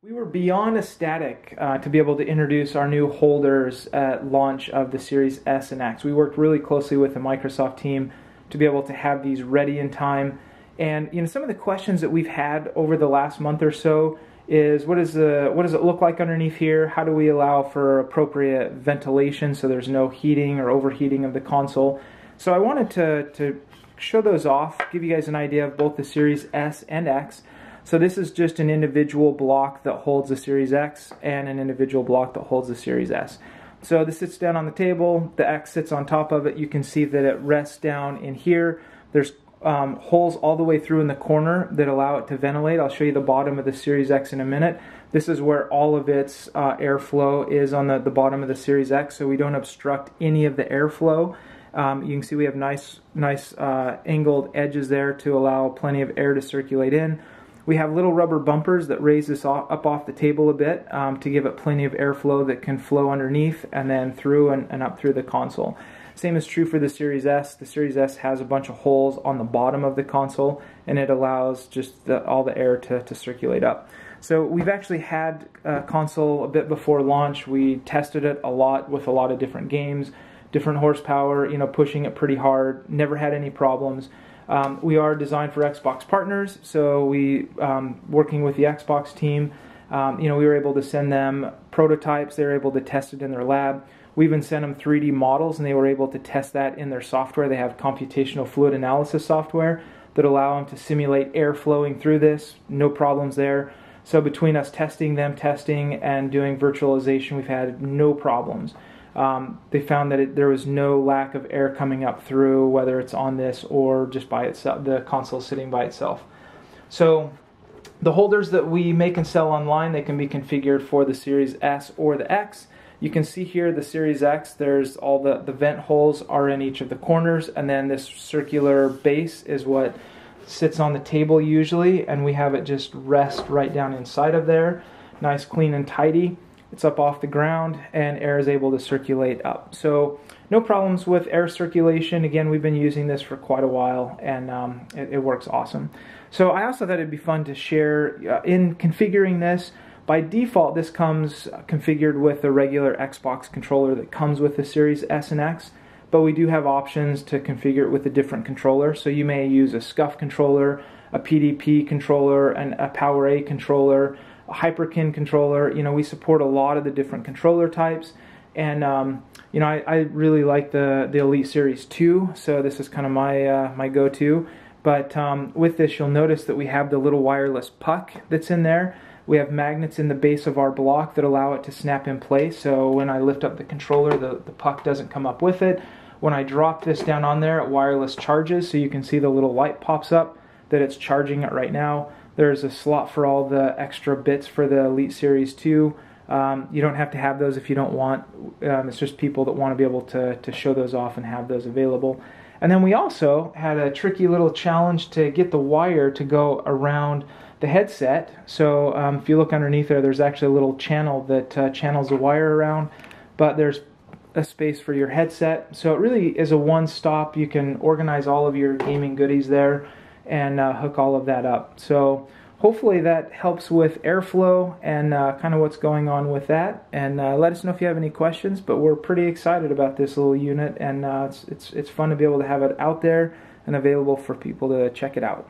We were beyond ecstatic to be able to introduce our new holders at launch of the Series S and X. We worked really closely with the Microsoft team to be able to have these ready in time. And some of the questions that we've had over the last month or so is what does it look like underneath here? How do we allow for appropriate ventilation so there's no heating or overheating of the console? So I wanted to show those off, give you guys an idea of both the Series S and X. So this is just an individual block that holds the Series X and an individual block that holds the Series S. So this sits down on the table, the X sits on top of it. You can see that it rests down in here. There's holes all the way through in the corner that allow it to ventilate. I'll show you the bottom of the Series X in a minute. This is where all of its airflow is on the bottom of the Series X, so we don't obstruct any of the airflow. You can see we have nice angled edges there to allow plenty of air to circulate in. We have little rubber bumpers that raise this up off the table a bit to give it plenty of airflow that can flow underneath and then through and up through the console. Same is true for the Series S. The Series S has a bunch of holes on the bottom of the console, and it allows just all the air to circulate up. So we've actually had a console a bit before launch. We tested it a lot with a lot of different games, different horsepower, pushing it pretty hard, never had any problems. We are designed for Xbox partners, so we, working with the Xbox team, we were able to send them prototypes. They were able to test it in their lab. We even sent them 3D models, and they were able to test that in their software. They have computational fluid analysis software that allow them to simulate air flowing through this. No problems there. So between us testing, and doing virtualization, we've had no problems. They found that there was no lack of air coming up through, whether it's on this or just by itself, the console sitting by itself. So the holders that we make and sell online, they can be configured for the Series S or the X. You can see here the Series X, there's all the vent holes are in each of the corners, and then this circular base is what sits on the table usually, and we have it just rest right down inside of there. Nice, clean, and tidy. It's up off the ground, and air is able to circulate up. So no problems with air circulation. Again, we've been using this for quite a while, and it works awesome. So I also thought it'd be fun to share in configuring this. By default, this comes configured with the regular Xbox controller that comes with the Series S and X, but we do have options to configure it with a different controller. So you may use a SCUF controller, a PDP controller, and a PowerA controller, a Hyperkin controller. We support a lot of the different controller types, and I really like the Elite Series 2, so this is kind of my go-to. But with this, you'll notice that we have the little wireless puck that's in there. We have magnets in the base of our block that allow it to snap in place, so when I lift up the controller, the puck doesn't come up with it. When I drop this down on there, it wireless charges, so you can see the little light pops up that it's charging it right now. There's a slot for all the extra bits for the Elite Series 2. You don't have to have those if you don't want. It's just people that want to be able to show those off and have those available. And then we also had a tricky little challenge to get the wire to go around the headset. So if you look underneath there, there's actually a little channel that channels the wire around, but there's a space for your headset. So it really is a one-stop. You can organize all of your gaming goodies there and hook all of that up. So hopefully that helps with airflow and kind of what's going on with that. And let us know if you have any questions, but we're pretty excited about this little unit, and it's fun to be able to have it out there and available for people to check it out.